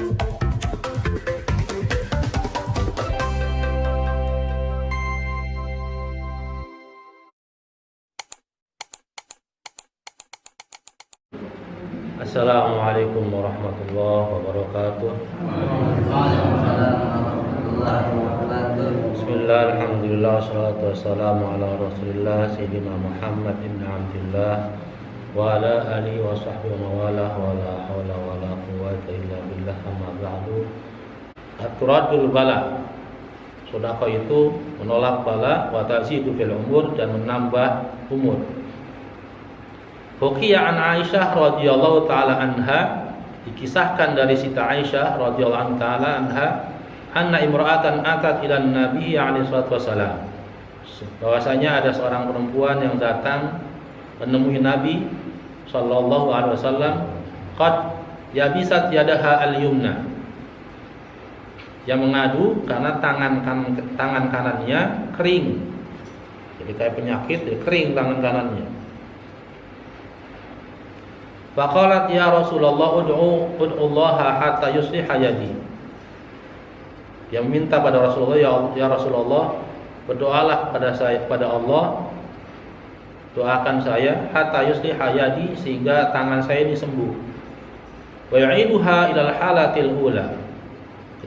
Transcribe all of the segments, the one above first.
Assalamualaikum warahmatullahi wabarakatuh. Bismillah, alhamdulillah, salatu wassalamu ala rasulillah Sayyidina Muhammad ibn Abdillah wa ala alihi wa sahbihi wa wala wa la hawla wa la quwwata illa billah, amma ba'du. At-turadul bala, sedekah itu menolak bala, wa tazidu fil umur, dan menambah umur. Hukiya an Aisyah radhiyallahu taala anha, dikisahkan dari Siti Aisyah radhiyallahu taala anha, anna imra'atan atat ila Nabi alaihi salatu wasalam, bahwasanya ada seorang perempuan yang datang menemui Nabi sallallahu alaihi wasallam, qad yabisat yadaha al-yumna, yang mengadu karena tangan kanannya kering. Jadi kayak penyakit, kering tangan kanannya. Faqalat ya Rasulullah ud'u Allah hatta yusliha yadi. Yang minta pada Rasulullah, ya Rasulullah, berdoalah pada Allah, doakan saya hatta yusliha yadi, sehingga tangan saya ini sembuh. Wa yu'iduha ilal halatil ula.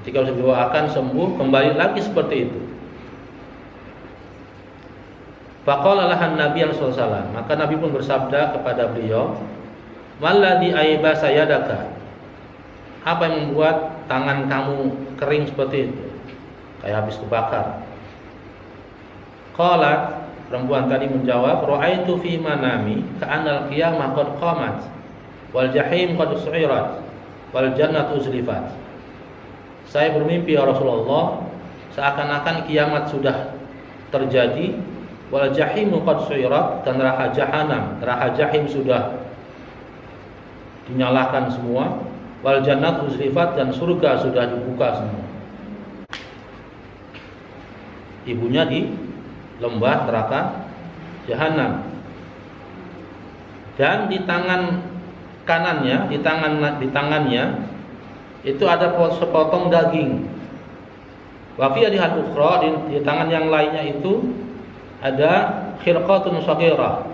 Ketika sudah doakan sembuh, kembali lagi seperti itu. Faqala lahan Nabi sallallahu alaihi wasallam, maka Nabi pun bersabda kepada beliau, "Malladhi aibasa yadaka?" Apa yang membuat tangan kamu kering seperti itu, kayak habis kebakar? Qalat, perempuan tadi menjawab, "Ra'aitu fi manami ka'annal qiyamah qad qamat wal jahim qad su'irat wal jannatu uzlifat." Saya bermimpi ya Rasulullah, seakan-akan kiamat sudah terjadi, wal jahim qad su'irat, dan neraka jahanam, neraka jahim sudah dinyalakan semua, wal jannatu uzlifat, dan surga sudah dibuka semua. Ibunya di lembah neraka jahanam, dan di tangan kanannya, di tangannya itu ada sepotong daging. Wa fi hadhihi ukhra, di tangan yang lainnya itu ada khirqatun shaghirah,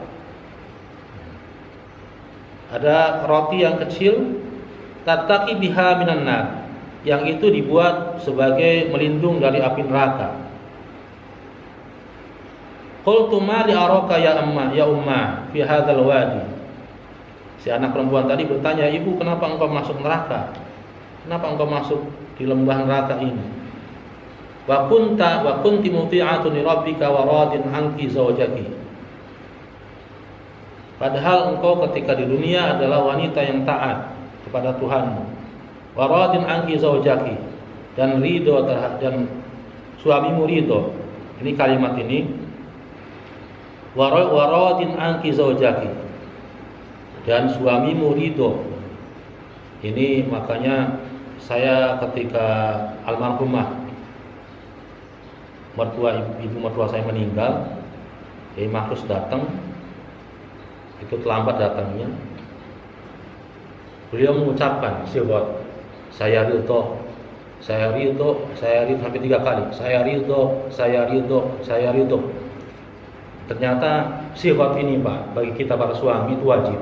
ada roti yang kecil, tattaqi biha minan nar, yang itu dibuat sebagai melindung dari api neraka. Qultu ma li araka ya umma fi hadzal wadi. Si anak perempuan tadi bertanya, "Ibu, kenapa engkau masuk neraka? Kenapa engkau masuk di lembah neraka ini?" Wa kunti muti'atun li rabbika wa radin anki zawjaki. Padahal engkau ketika di dunia adalah wanita yang taat kepada Tuhanmu. Waradin anki zaujaki, dan ridho dan suamimu ridho. Ini kalimat ini, waradin anki zaujaki, dan suamimu ridho. Ini makanya saya ketika almarhumah ibu mertua saya meninggal, Kiai Mahrus datang. Itu terlambat datangnya. Beliau mengucapkan sifat saya ridho sampai 3 kali. Saya ridho. Ternyata sifat ini, Pak, bagi kita para suami itu wajib.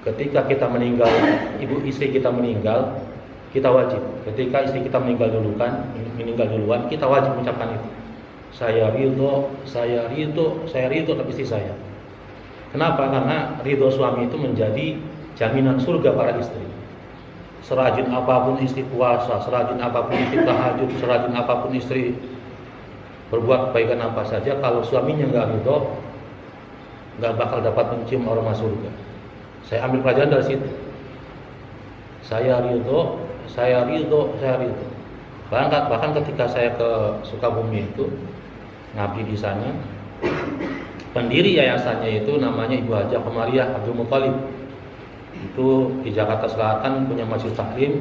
Ketika kita meninggal, istri kita meninggal, kita wajib. Ketika istri kita meninggal duluan, kita wajib mengucapkan itu. Saya ridho terhadap istri saya. Kenapa? Karena ridho suami itu menjadi jaminan surga para istri. Serajin apapun istri puasa, serajin apapun istri tahajud, serajin apapun istri berbuat kebaikan apa saja, kalau suaminya nggak ridho, nggak bakal dapat mencium aroma surga. Saya ambil pelajaran dari situ. Saya ridho. Bahkan ketika saya ke Sukabumi itu ngabdi di sana, pendiri yayasannya itu namanya Ibu Hajah Komariah Abdul Muthalib. Itu di Jakarta Selatan punya masjid taklim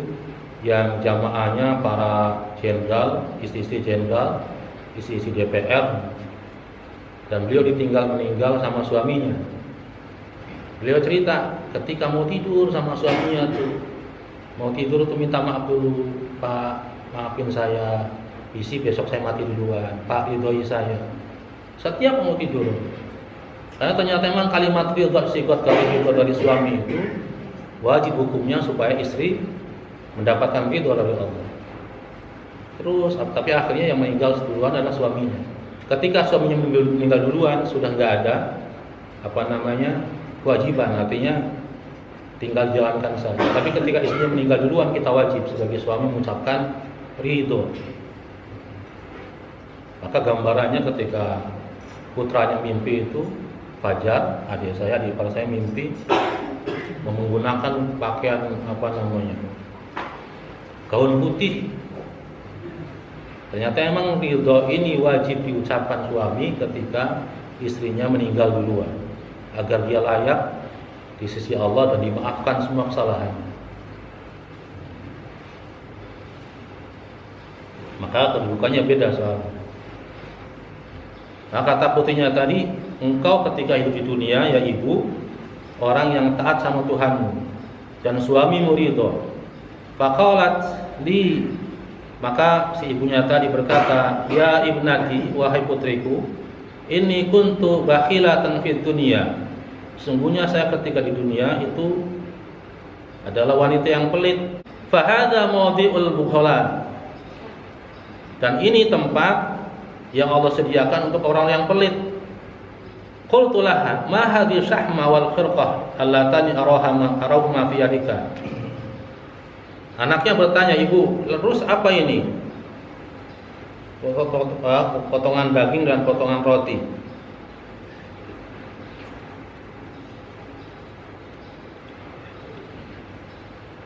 yang jamaahnya para jenderal, istri-istri jenderal, istri-istri DPR, dan beliau meninggal sama suaminya. Beliau cerita ketika mau tidur sama suaminya tuh, mau tidur tuh minta maaf dulu, Pak, maafin saya, isi besok saya mati duluan, Pak ridhoi saya. Setiap mau tidur. Karena ternyata memang kalimat ridho sikot dari suami itu wajib hukumnya supaya istri mendapatkan ridho dari Allah. Terus, tapi akhirnya yang meninggal duluan adalah suaminya. Ketika suaminya meninggal duluan, sudah nggak ada kewajiban, artinya tinggal jalankan saja. Tapi ketika istrinya meninggal duluan, kita wajib sebagai suami mengucapkan ridho. Maka gambarannya ketika putranya mimpi itu, Fajar, adik saya, adik ipar saya mimpi menggunakan pakaian gaun putih. Ternyata emang ridho ini wajib diucapkan suami ketika istrinya meninggal duluan, agar dia layak di sisi Allah dan dimaafkan semua kesalahannya. Maka kedudukannya beda soalnya. Nah, kata putrinya tadi, engkau ketika hidup di dunia ya ibu, orang yang taat sama Tuhanmu dan suamimu ridho. Faqalat li, maka si ibunya tadi berkata, ya ibnati, wahai putriku, inni kuntu bakhilatan fid dunya. Sungguhnya saya ketika di dunia itu adalah wanita yang pelit. Fahadha mawdi'ul bukhala. Dan ini tempat yang Allah sediakan untuk orang yang pelit. Qultu laha ma hadhihi syahma wal khirqah allatani arahuma fi yadika. Anaknya bertanya, ibu, terus apa ini? Potongan daging dan potongan roti.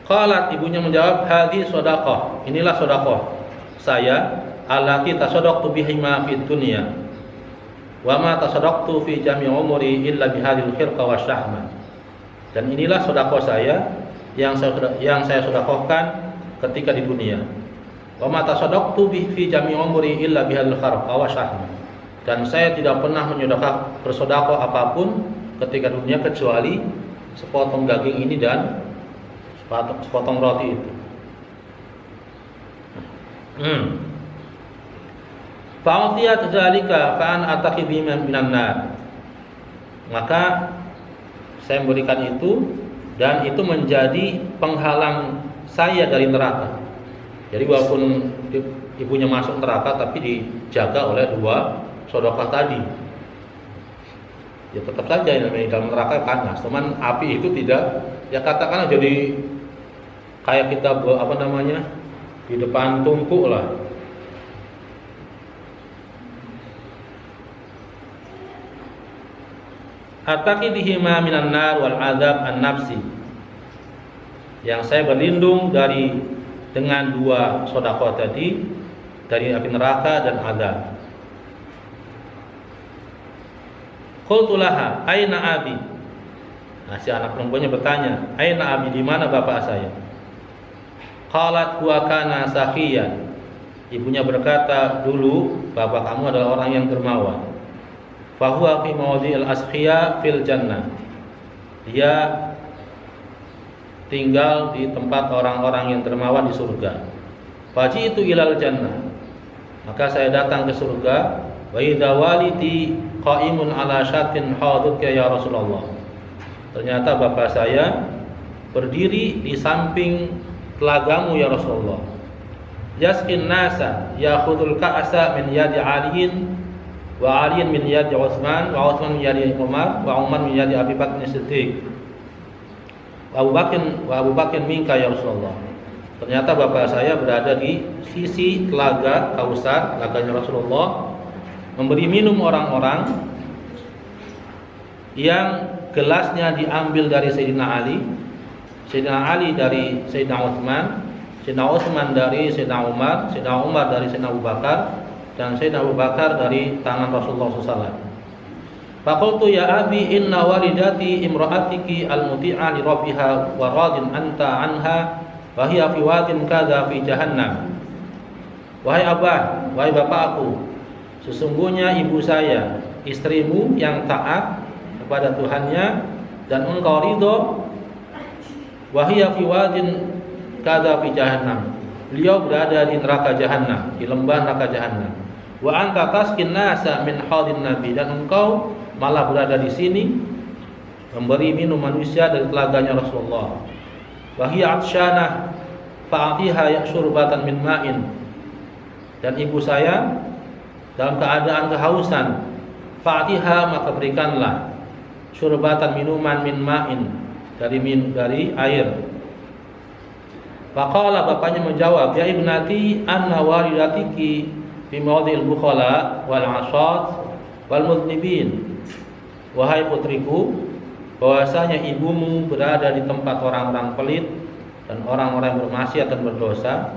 Qalat, ibunya menjawab, hadhi shadaqah. Inilah sedekah saya, allati tasaddaqtu bihi ma fid dunya. Wa ma tasaddaqtu fi jami' umri illa bihadhil khirqa wasyahma. Dan inilah sedekah saya yang saya sedekahkan ketika di dunia. Wa ma tasaddaqtu bihi fi jami' umri illa bihadhil khirqa wasyahma. Dan saya tidak pernah bersedekah apapun ketika dunia kecuali sepotong daging ini dan sepotong roti itu. Fa'atiyat dzalika fa'an ataqibi minan nar. Maka saya memberikan itu dan itu menjadi penghalang saya dari neraka. Jadi walaupun ibunya masuk neraka tapi dijaga oleh dua sedekah tadi. Ya tetap saja namanya dalam neraka panas. Cuman api itu tidak, ya katakanlah jadi kayak kita di depan tumpuk lah. Ataqidihima minan nar wal azab an-nafsi. Yang saya berlindung dengan dua sedekah tadi, dari api neraka dan azab. Qultu laha aina abi. Nah, si anak perempuannya bertanya, aina abi, di mana bapak saya? Qalat huwa kana sakhiyan. Ibunya berkata, dulu bapak kamu adalah orang yang dermawan. Fahuwa fi mawdi'il asqiya fil jannah. Dia tinggal di tempat orang-orang yang dermawan di surga. Faji'tu ilal jannah. Maka saya datang ke surga. Wa idza walidi qa'imun ala syatin haduka ya Rasulullah. Ternyata bapak saya berdiri di samping telagamu ya Rasulullah. Yasqin nasa ya'khudul ka'sa min yadi aliyin wa aliyin min yadi Utsman wa Utsman min yadi Umar wa Umar min yadi Abi Bakr Siddiq wa Abu Bakr minka ya Rasulullah. Ternyata bapak saya berada di sisi telaga Kausar, telaganya Rasulullah, memberi minum orang-orang yang gelasnya diambil dari Sayyidina Ali, Sayyidina Ali dari Sayyidina Utsman, Sayyidina Utsman dari Sayyidina Umar, Sayyidina Umar dari Sayyidina Abu Bakar, dan Sayyidina Abu Bakar dari tangan Rasulullah SAW. Faqultu ya abi inna walidati imra'atiki al-muti'a li rabbiha wa radin anta anha wa hiya fi wadin kadza fi jahannam. Wahai abah, wahai bapakku, sesungguhnya ibu saya, istrimu yang taat kepada Tuhannya dan engkau ridho, wa hiya fi wadin kada fi jahannam. Beliau berada di neraka Jahannam, di lembah neraka Jahannam. Wa anta tasqin nasa min haudin nabi, dan engkau malah berada di sini memberi minum manusia dari telaganya Rasulullah. Wa hiya atsyanah fa'atiha syurbatan min ma'in, dan ibu saya dalam keadaan kehausan, fa'atiha maka berikanlah syurbatan minuman min ma'in, dari air. Faqala, bapaknya menjawab, ya ibnati anna walidatiki fi mawdhi'il bukhala wal 'ashat wal mudhnibin. Wahai putriku, bahwasanya ibumu berada di tempat orang-orang pelit dan orang-orang yang bermaksiat dan berdosa.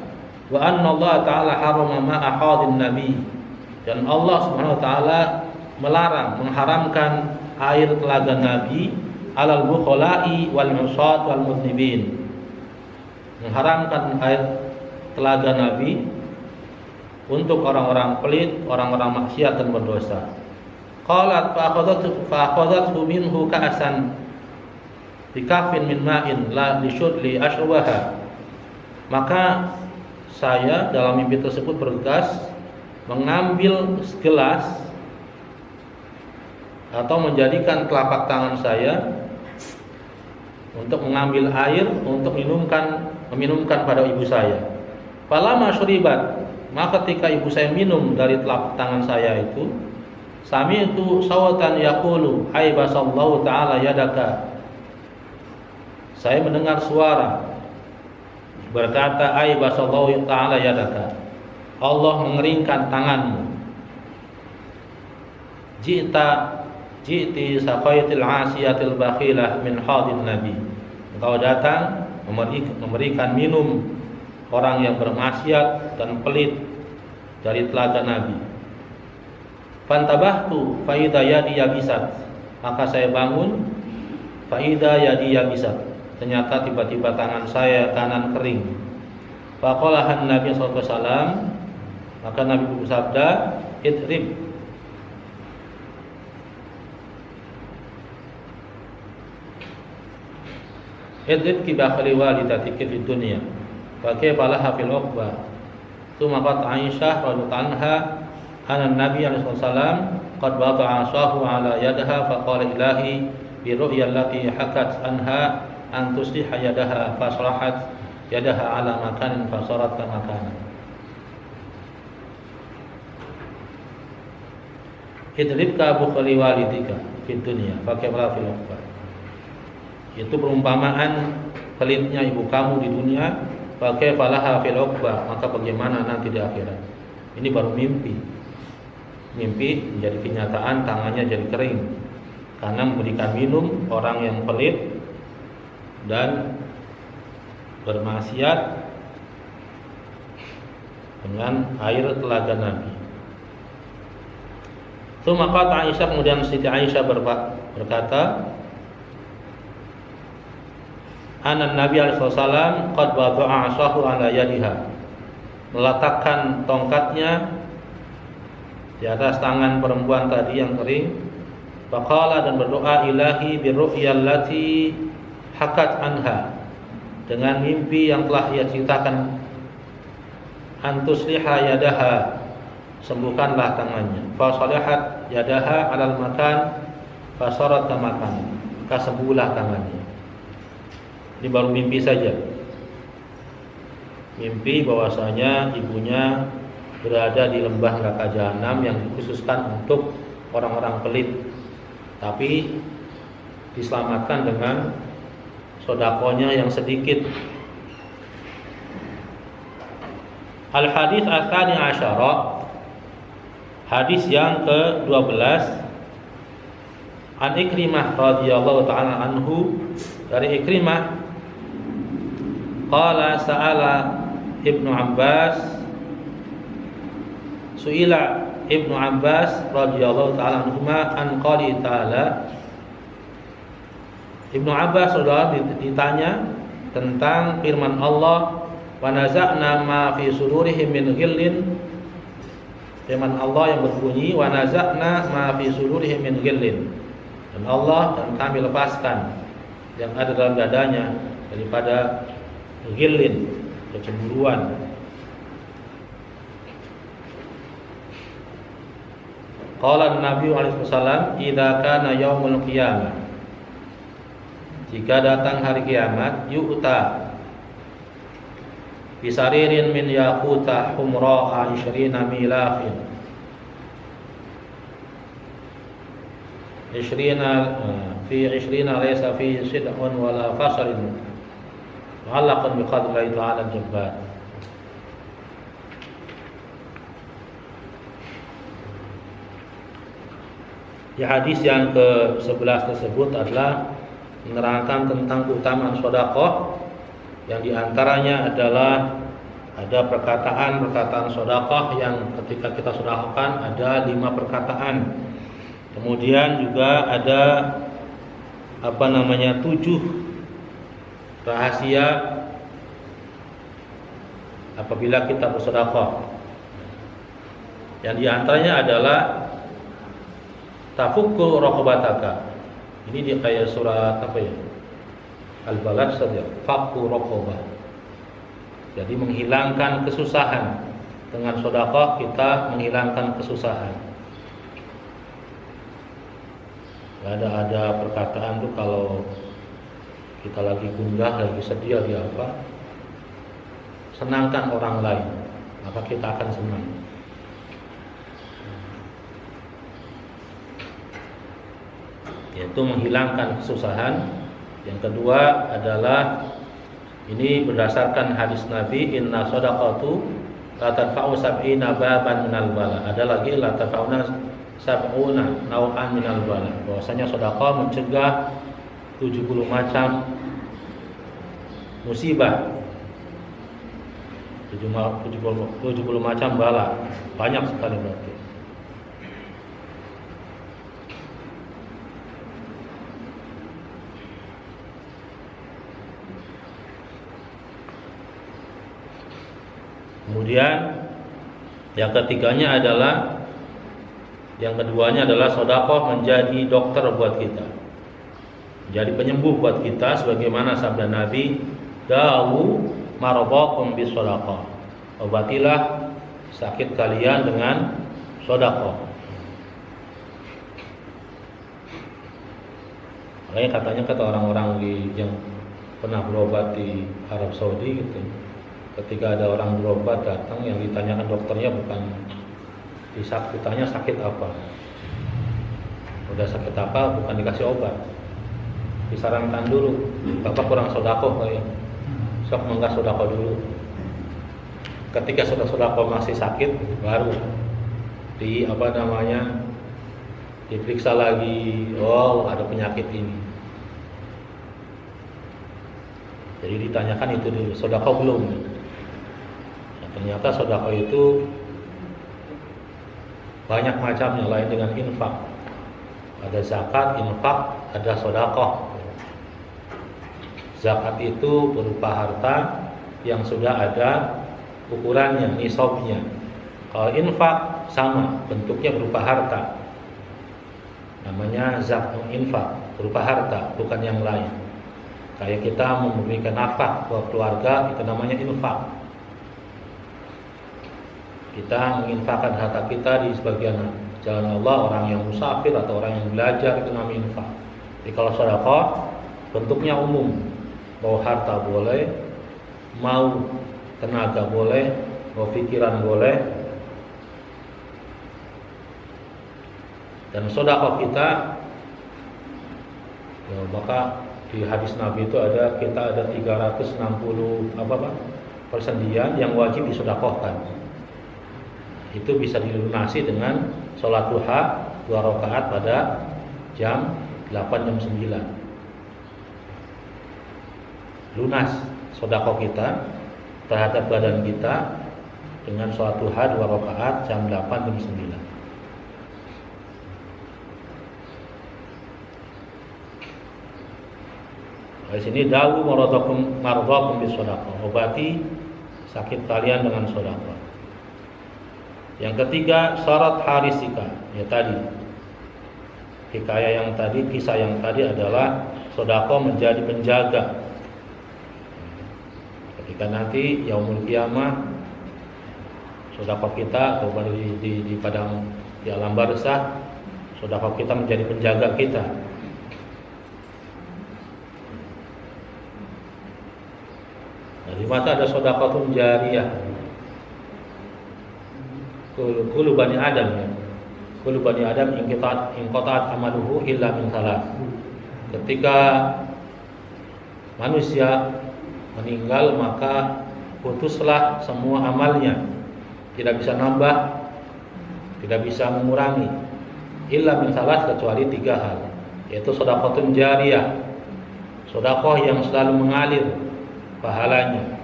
Wa anna Allah ta'ala harama ma'a hadin nabi, dan Allah Subhanahu wa taala mengharamkan air telaga Nabi alal bukhala'i wal 'ashat wal mudhnibin, mengharamkan air telaga Nabi untuk orang-orang pelit, orang-orang maksiat dan berdosa. Qalat fa'akhadhathu minhu ka'san bikafin min ma'in la lishudli ashwaha. Maka saya dalam mimpi tersebut bergegas mengambil segelas atau menjadikan telapak tangan saya untuk mengambil air untuk meminumkan pada ibu saya. Falamma syuribat, maka ketika ibu saya minum dari telapak tangan saya itu, sami'tu sawtan yaqulu aybasallahu ta'ala yadaka. Saya mendengar suara berkata, aybasallahu ta'ala yadaka, Allah mengeringkan tanganmu. Ji'ti saqaitil 'asiyatil bakhilah min hadin nabi. Engkau datang memberikan minum orang yang bermaksiat dan pelit dari telaga Nabi. Fantabahtu fa idza yadi yabisat. Maka saya bangun, fa idza yadi yabisat. Ternyata tiba-tiba tangan saya kanan kering. Faqala Nabi sallallahu alaihi wasallam, maka Nabi bersabda, idrib, idrib ki bakhli walidatika fid dunya fa kayfa laha fil uqbah. Tsumma qat Aisyah radhiyallahu anha anna Nabi sallallahu alaihi wasallam qad wada'a asahu ala yadaha fa qala ilahi bi ru'ya allati hakat anha an tusliha yadaha fa sarahat yadaha ala makanin fa sarat kama kana. Idrib ka bukhli walidika fid dunya fa kayfa fil uqbah. Itu perumpamaan pelitnya ibu kamu di dunia, pakai falaha fil uqbah, maka bagaimana nanti di akhirat. Ini baru mimpi. Mimpi menjadi kenyataan, tangannya jadi kering karena memberikan minum orang yang pelit dan bermaksiat dengan air telaga Nabi. Maka Aisyah, kemudian Siti Aisyah berkata, Anan Nabi SAW qad wada'a 'asahu 'ala yadiha, meletakkan tongkatnya di atas tangan perempuan tadi yang kering. Faqala, dan berdoa, ilahi birru'ya allati hakat anha, dengan mimpi yang telah ia ceritakan, antusliha yadaha, sembuhkanlah tangannya. Fa salihat yadaha 'alal makan fa sarat kamakan, maka sembuhlah tangannya. Ini baru mimpi saja. Mimpi bahwasanya ibunya berada di lembah neraka Jahanam yang dikhususkan untuk orang-orang pelit, tapi diselamatkan dengan sodakonya yang sedikit. Al-hadis al-thani asyara, hadis yang ke-12, an Ikrimah radhiyallahu ta'ala anhu, dari Ikrimah, qala sa'ala Ibnu Abbas, su'ila Ibnu Abbas radhiyallahu ta'ala anhuma an qali ta'ala. Ibnu Abbas sudah ditanya tentang firman Allah, wa naza'na ma fi sudurihim min ghillin. Firman Allah yang berbunyi, wa naza'na ma fi sudurihim min ghillin, dan Allah, dan kami lepaskan yang ada dalam dadanya daripada ghillin, kecemburuan. Qala Nabi alaihi wasallam, "Idza kana yaumul qiyamah." Jika datang hari kiamat, yu'ta bisaririn min yaquta humra'a 20 milafin. 20 laysa fihi sid'un wala fasrin. Mu'allaqun biqadri ta'ala al-jabbar. Di hadis yang ke-11 tersebut adalah menerangkan tentang keutamaan sedekah, yang diantaranya adalah ada perkataan sedekah yang ketika kita sedekahkan ada 5 perkataan. Kemudian juga ada 7 rahasia apabila kita bersedekah. Yang diantaranya adalah tafukku raqabataka. Ini dia kayak surat Al-Balad saja. Fakku raqabah. Jadi menghilangkan kesusahan. Dengan sedekah kita menghilangkan kesusahan. Ada perkataan tuh kalau kita lagi gundah, lagi sedih, lagi apa, senangkan orang lain, maka kita akan senang. Yaitu menghilangkan kesusahan. Yang kedua adalah ini berdasarkan hadis Nabi, inna shadaqatu la tadfa'u sab'ina baban minal bala. Ada lagi la tadfa'una sab'una nau'an minal bala. Bahwasanya sedekah mencegah 70 macam musibah, 70 macam bala. Banyak sekali berarti. Kemudian yang ketiganya adalah, yang keduanya adalah sedekah menjadi dokter buat kita, menjadi penyembuh buat kita, sebagaimana sabda Nabi, "Dawu maradakum bis sedekah." Obatilah sakit kalian dengan sedekah. Makanya katanya kata orang-orang yang pernah berobat di Arab Saudi gitu, ketika ada orang berobat datang, yang ditanyakan dokternya bukan ditanya sakit apa, udah sakit apa, bukan dikasih obat, disarankan dulu, bapak kurang sedekah kayak, sok menggak sedekah dulu. Ketika sudah sedekah masih sakit, baru diperiksa lagi, oh ada penyakit ini. Jadi ditanyakan itu dulu, sedekah belum? Ternyata sedekah itu banyak macamnya, lain dengan infak. Ada zakat, infak, ada sedekah. Zakat itu berupa harta yang sudah ada ukurannya, nisabnya. Kalau infak sama, bentuknya berupa harta. Namanya zakat, infak, berupa harta, bukan yang lain. Kayak kita memberikan nafkah buat keluarga, itu namanya infak. Kita menginfakkan harta kita di sebagian jalan Allah, orang yang musafir atau orang yang belajar, itu namanya infak. Jadi kalau sedekah bentuknya umum, mau harta boleh, mau tenaga boleh, mau pikiran boleh. Dan sedekah kita, ya, maka di hadis Nabi itu kita ada 360 persendian yang wajib disedekahkan. Itu bisa dilunasi dengan sholat duha 2 rakaat pada jam 8 jam 9. Lunas sedekah kita terhadap badan kita dengan sholat duha 2 rakaat jam 8 jam 9. Di sini dawu maradakum bis sedekah. Obati sakit kalian dengan sedekah. Yang ketiga, syarat harisika. Ya tadi, kisah yang tadi adalah sedekah menjadi penjaga. Jika nanti yaumul kiamah sedekah kita atau di padang di alam barzakh, sedekah kita menjadi penjaga kita. Di mata ada sedekahun jariyah. Kullu bani Adam ya. Kullu bani Adam inqata'at amaluhu illa min salat. Ketika manusia meninggal maka putuslah semua amalnya. Tidak bisa nambah, tidak bisa mengurangi. Illa min salat, kecuali 3 hal, yaitu sedekahun jariyah. Sedekah yang selalu mengalir pahalanya.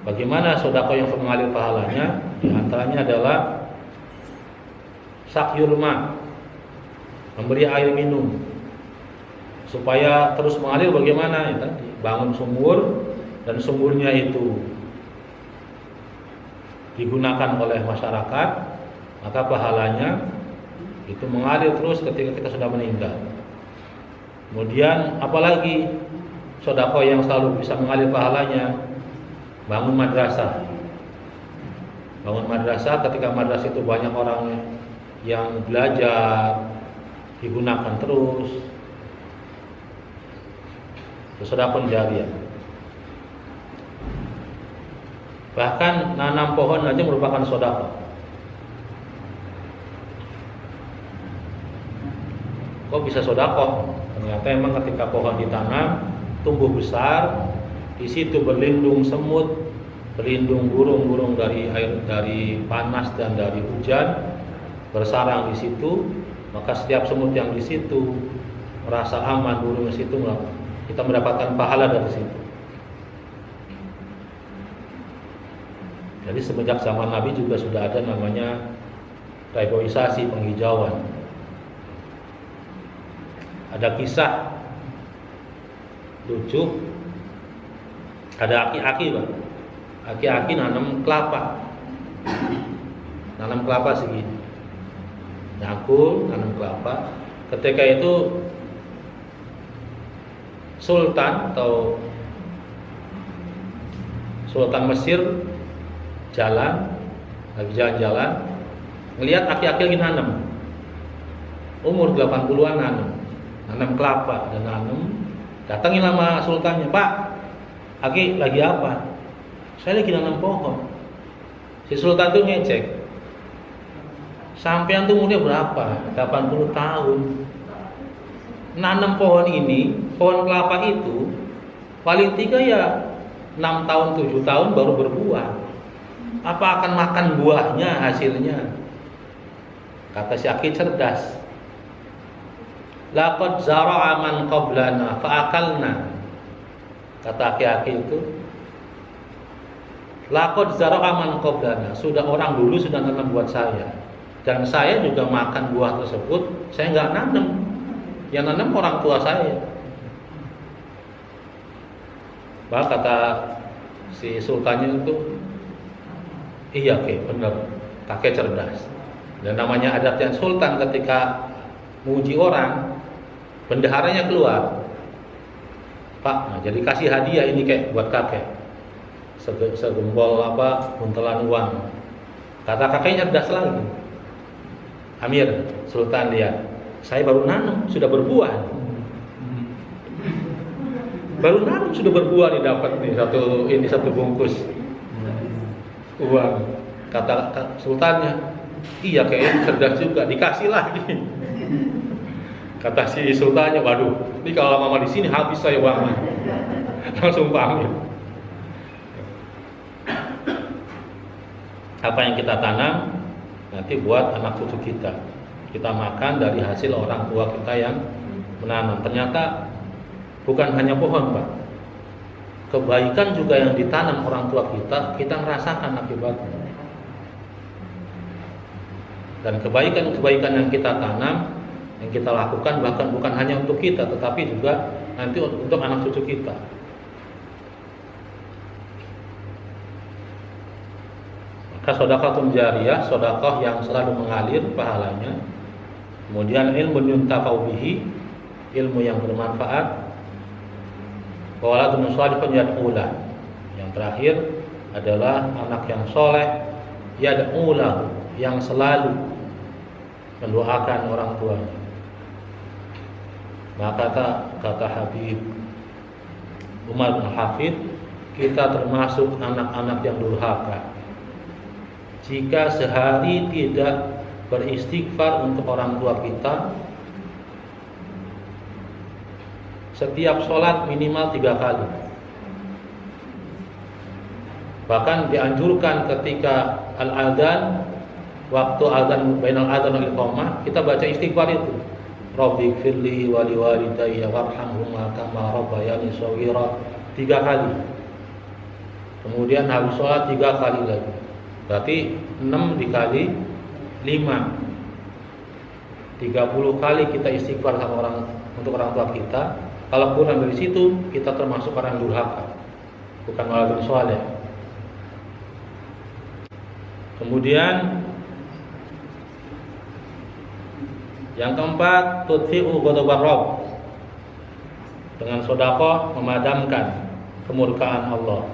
Bagaimana sedekah yang mengalir pahalanya? Di antaranya adalah sakyul ma, memberi air minum supaya terus mengalir. Bagaimana? Ya, tadi bangun sumur dan sumurnya itu digunakan oleh masyarakat, maka pahalanya itu mengalir terus ketika kita sudah meninggal. Kemudian apalagi sedekah yang selalu bisa mengalir pahalanya? Bangun madrasah. Bangun madrasah, ketika madrasah itu banyak orang yang belajar, digunakan terus, itu sedekah jariyah. Bahkan nanam pohon aja merupakan sedekah. Kok bisa sedekah? Ternyata memang ketika pohon ditanam, tumbuh besar, di situ berlindung semut, berlindung burung-burung dari air, dari panas dan dari hujan, bersarang di situ, maka setiap semut yang di situ merasa aman, burung di situ, kita mendapatkan pahala dari situ. Jadi semenjak zaman Nabi juga sudah ada namanya reboisasi, penghijauan. Ada kisah lucu, ada aki-aki, Pak. Aki-aki nanam kelapa. Nanam kelapa segini. Nyakul, nanam kelapa. Ketika itu Sultan atau Sultan Mesir jalan, lagi jalan-jalan, ngelihat aki-aki lagi nanam. Umur 80-an nanam kelapa dan nanam. Datangin sama sultannya, "Pak, aki lagi apa?" "Saya lagi nanam pohon." Si sultan tuh ngecek, "Sampean tuh umurnya berapa?" 80 tahun. Nanam pohon ini, pohon kelapa itu paling 3 ya 6 tahun, 7 tahun baru berbuah. Apa akan makan buahnya, hasilnya? Kata si aki cerdas. Laqad zara'a man qablana fa'akalna. Kata aki-aki itu, laqad zara'a man qablana, sudah orang dulu sudah nanam buat saya, dan saya juga makan buah tersebut. Saya nggak nanam, yang nanam orang tua saya. Bah, kata si sultannya itu, iya Kek, benar, kakek cerdas. Dan namanya adatnya sultan ketika menguji orang, bendaharanya keluar, "Pak, nah, jadi kasih hadiah ini Kek buat kakek, segembol buntelan uang." Kata kakeknya cerdas lagi, "Amir, sultan lihat, saya baru nanam, sudah berbuah. Baru nanam sudah berbuah nih, dapat nih satu bungkus uang." Kata sultannya, "Iya Kek, cerdas juga, dikasih lagi." Kata si sultannya, "Waduh, ini kalau lama di sini habis saya uangnya." Langsung pamit. Apa yang kita tanam nanti buat anak cucu kita. Kita makan dari hasil orang tua kita yang menanam. Ternyata bukan hanya pohon, Pak. Kebaikan juga yang ditanam orang tua kita merasakan akibatnya. Dan kebaikan-kebaikan yang kita tanam, yang kita lakukan, bahkan bukan hanya untuk kita, tetapi juga nanti untuk anak cucu kita. Maka sedekahun jariyah, sedekah yang selalu mengalir pahalanya. Kemudian ilmu yuntafa'u bihi, ilmu yang bermanfaat. Waladun shalihun yad'ulah, terakhir adalah anak yang soleh, yad'ulahu, yang selalu mendoakan orang tuanya. Maka kata Habib Umar bin Hafid, kita termasuk anak-anak yang durhaka jika sehari tidak beristighfar untuk orang tua kita. Setiap sholat minimal 3 kali. Bahkan dianjurkan ketika al-adzan, waktu adzan bainal adzan wal iqamah, kita baca istighfar itu. Rabbi firli wa liwalidayya warhamhuma kama rabbayani shaghira 3 kali. Kemudian habis sholat 3 kali lagi. Berarti 6 dikali 5. 30 kali kita istighfar sama untuk orang tua kita. Kalau kurang dari situ, kita termasuk orang durhaka, bukan waladun soleh. Kemudian yang keempat, tudfi'u ghadabar Rabb, dengan sedekah memadamkan kemurkaan Allah.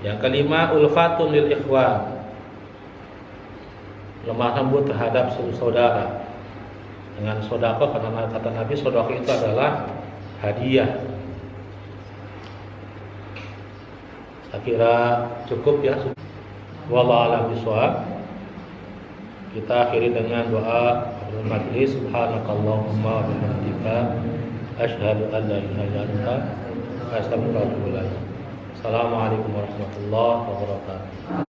Yang kelima, ulfatun lil ikhwan, lemah lembut terhadap saudara. Dengan sedekah, karena kata Nabi, sedekah itu adalah hadiah. Saya kira cukup ya. Wallahu a'lam bishawab. Kita akhiri dengan doa majlis. Subhanakallahumma wa bihamdika asyhadu an la ilaha illa anta astaghfiruka wa atubu ilaik. Assalamualaikum warahmatullahi wabarakatuh.